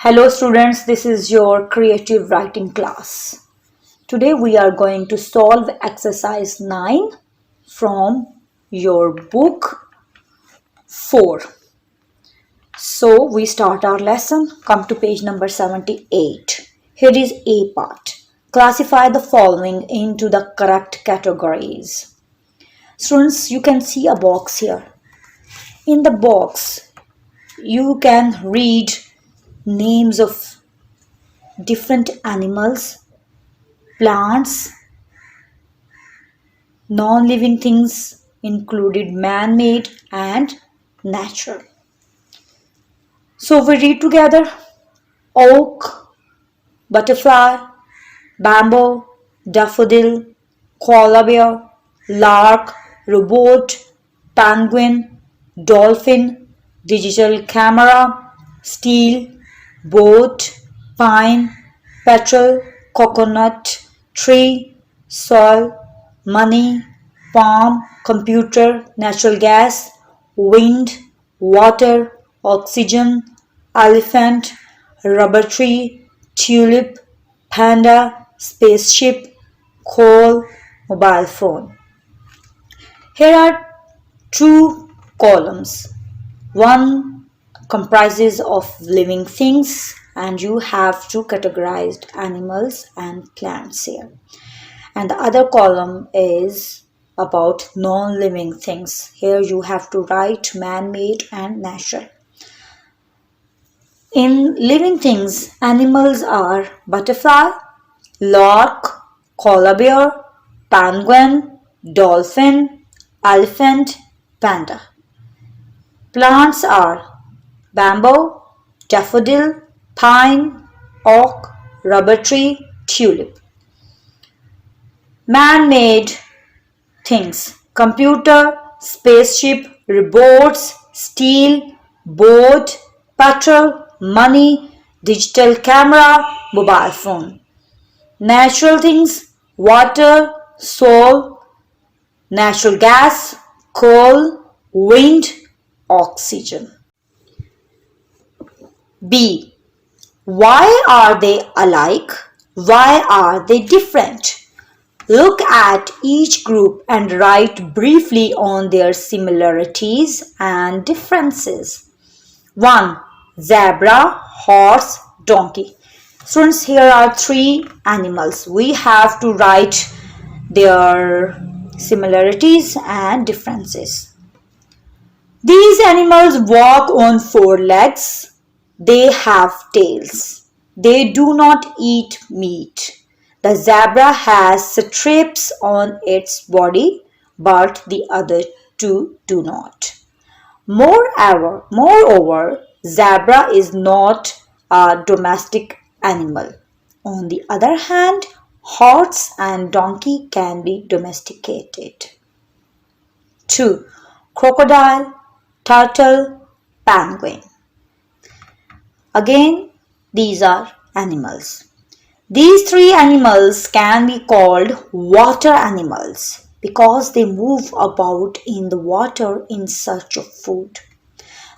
Hello students, this is your creative writing class. Today we are going to solve exercise 9 from your book 4. So we start our lesson. Come to page number 78. Here is A part. Classify the following into the correct categories. Students, you can see a box here. In the box, you can read names of different animals, plants, non-living things included man-made and natural. So we read together: oak, butterfly, bamboo, daffodil, koala bear, lark, robot, penguin, dolphin, digital camera, steel, boat, pine, petrol, coconut, tree, soil, money, palm, computer, natural gas, wind, water, oxygen, elephant, rubber tree, tulip, panda, spaceship, coal, mobile phone. Here are two columns. One comprises of living things, and you have two categorized animals and plants here. And the other column is about non-living things. Here you have to write man-made and natural. In living things, animals are butterfly, lark, koala bear, penguin, dolphin, elephant, panda. Plants are bamboo, daffodil, pine, oak, rubber tree, tulip. Man-made things: computer, spaceship, robots, steel, boat, petrol, money, digital camera, mobile phone. Natural things: water, soil, natural gas, coal, wind, oxygen. B. Why are they alike? Why are they different? Look at each group and write briefly on their similarities and differences. 1. Zebra, horse, donkey. Students, here are three animals. We have to write their similarities and differences. These animals walk on four legs. They have tails. They do not eat meat. The zebra has stripes on its body, but the other two do not. Moreover, zebra is not a domestic animal. On the other hand, horse and donkey can be domesticated. 2. Crocodile, turtle, penguin. Again, these are animals. These three animals can be called water animals because they move about in the water in search of food.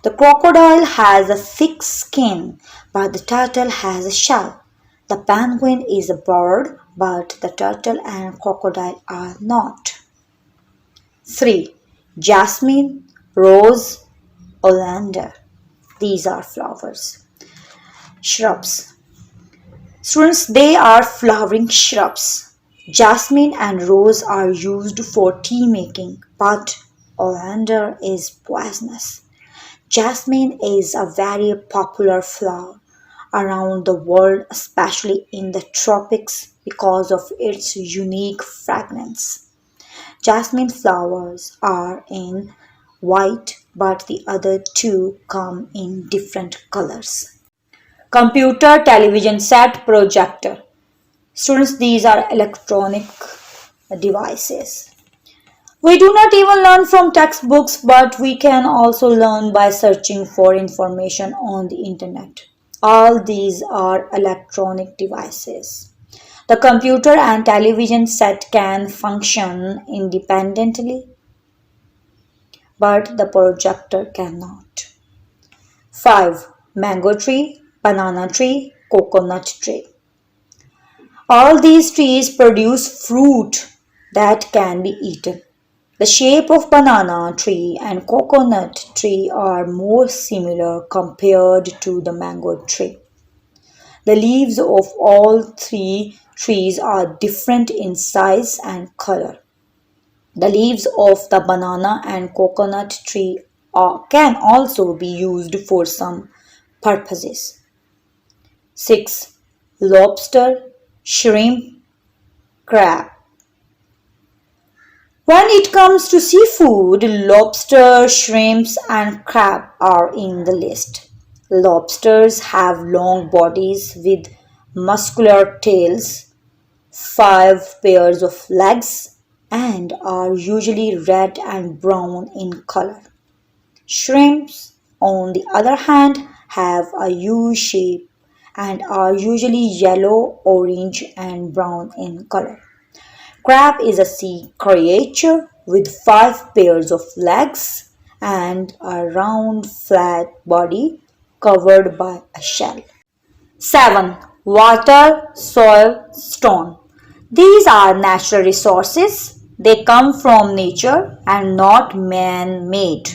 The crocodile has a thick skin, but the turtle has a shell. The penguin is a bird, but the turtle and crocodile are not. 3. Jasmine, rose, oleander. These are flowers. Shrubs. Students, they are flowering shrubs. Jasmine and rose are used for tea making, but oleander is poisonous. Jasmine is a very popular flower around the world, especially in the tropics, because of its unique fragrance. Jasmine flowers are in white, but the other two come in different colors. Computer, television set, projector. Students, these are electronic devices. We do not even learn from textbooks, but we can also learn by searching for information on the internet. All these are electronic devices. The computer and television set can function independently, but the projector cannot. 5. Mango tree, banana tree, coconut tree. All these trees produce fruit that can be eaten. The shape of banana tree and coconut tree are more similar compared to the mango tree. The leaves of all three trees are different in size and color. The leaves of the banana and coconut tree can also be used for some purposes. 6. Lobster, shrimp, crab. When it comes to seafood, lobster, shrimps, and crab are in the list. Lobsters have long bodies with muscular tails, 5 pairs of legs, and are usually red and brown in color. Shrimps, on the other hand, have a U shape and are usually yellow, orange, and brown in color. Crab is a sea creature with 5 pairs of legs and a round flat body covered by a shell. 7. Water, soil, stone. These are natural resources. They come from nature and not man-made.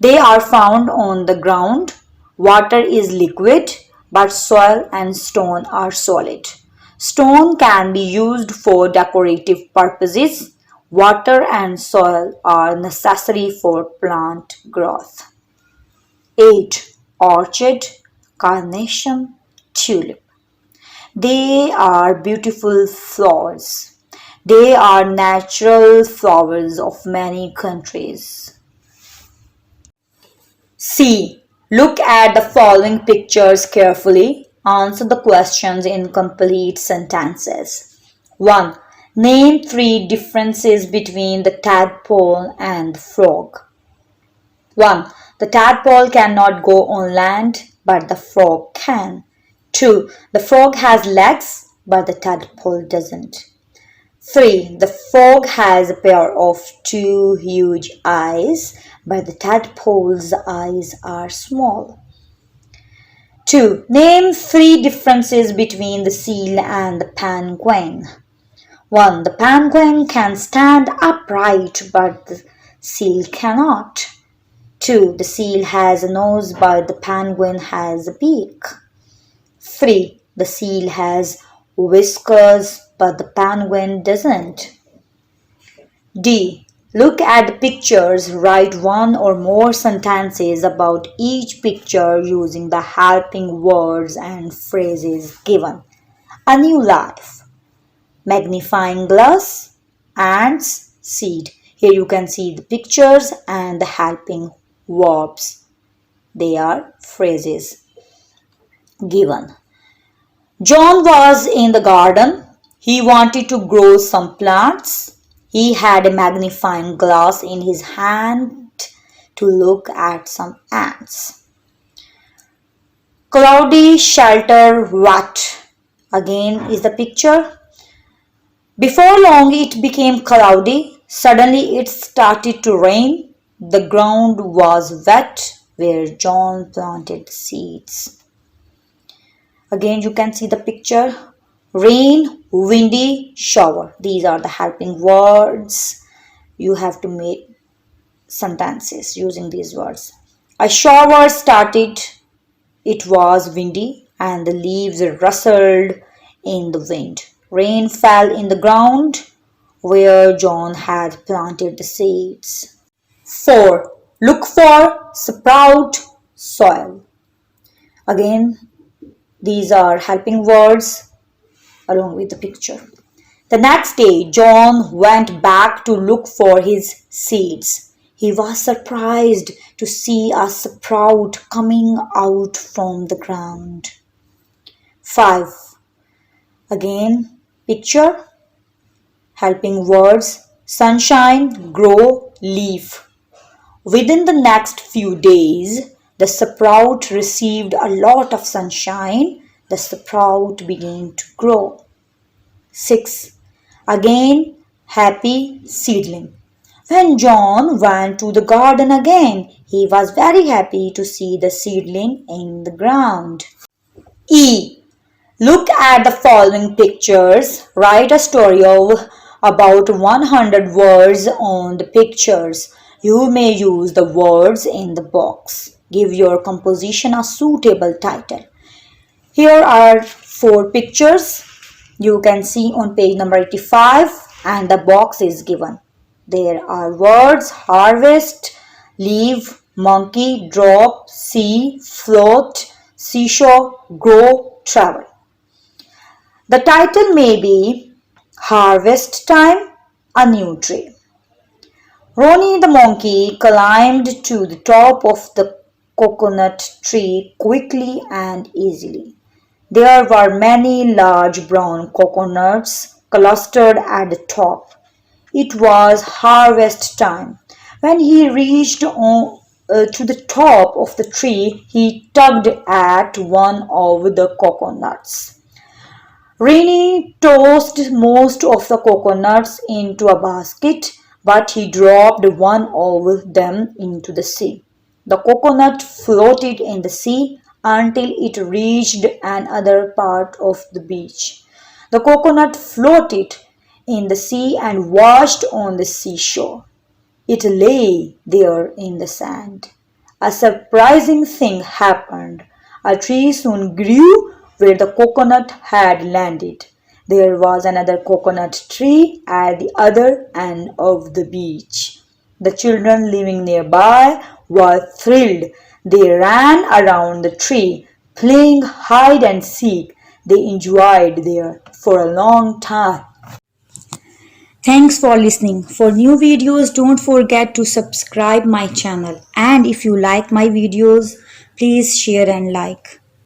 They are found on the ground. Water is liquid, but soil and stone are solid. Stone can be used for decorative purposes. Water and soil are necessary for plant growth. 8. Orchid, carnation, tulip. They are beautiful flowers. They are natural flowers of many countries. C. Look at the following pictures carefully. Answer the questions in complete sentences. 1. Name 3 differences between the tadpole and the frog. 1. The tadpole cannot go on land, but the frog can. 2. The frog has legs, but the tadpole doesn't. 3. The frog has a pair of 2 huge eyes, but the tadpole's eyes are small. 2. Name 3 differences between the seal and the penguin. 1. The penguin can stand upright, but the seal cannot. 2. The seal has a nose, but the penguin has a beak. 3. The seal has whiskers, but the penguin doesn't. D. Look at the pictures. Write 1 or more sentences about each picture using the helping words and phrases given. A new life, magnifying glass, ants, seed. Here you can see the pictures and the helping verbs. They are phrases given. John was in the garden. He wanted to grow some plants. He had a magnifying glass in his hand to look at some ants. Cloudy, shelter, wet. Again is the picture. Before long it became cloudy. Suddenly it started to rain. The ground was wet where John planted seeds. Again you can see the picture. Rain, windy, shower. These are the helping words. You have to make sentences using these words. A shower started. It was windy and the leaves rustled in the wind. Rain fell in the ground where John had planted the seeds. 4. Look for, sprout, soil. Again, these are helping words along with the picture. The next day, John went back to look for his seeds. He was surprised to see a sprout coming out from the ground. 5. Again, picture, helping words, sunshine, grow, leaf. Within the next few days, the sprout received a lot of sunshine. The sprout began to grow. 6. Again, happy seedling. When John went to the garden again, he was very happy to see the seedling in the ground. E. Look at the following pictures. Write a story of about 100 words on the pictures. You may use the words in the box. Give your composition a suitable title. Here are 4 pictures. You can see on page number 85 and the box is given. There are words harvest, leave, monkey, drop, see, float, seashore, grow, travel. The title may be Harvest Time, a New Tree. Ronnie the monkey climbed to the top of the coconut tree quickly and easily. There were many large brown coconuts clustered at the top. It was harvest time. When he reached to the top of the tree, he tugged at one of the coconuts. Rini tossed most of the coconuts into a basket, but he dropped one of them into the sea. The coconut floated in the sea until it reached another part of the beach. The coconut floated in the sea and washed on the seashore. It lay there in the sand. A surprising thing happened. A tree soon grew where the coconut had landed. There was another coconut tree at the other end of the beach. The children living nearby were thrilled. They ran around the tree, playing hide and seek. They enjoyed there for a long time. Thanks for listening. For new videos, don't forget to subscribe my channel. And if you like my videos, please share and like.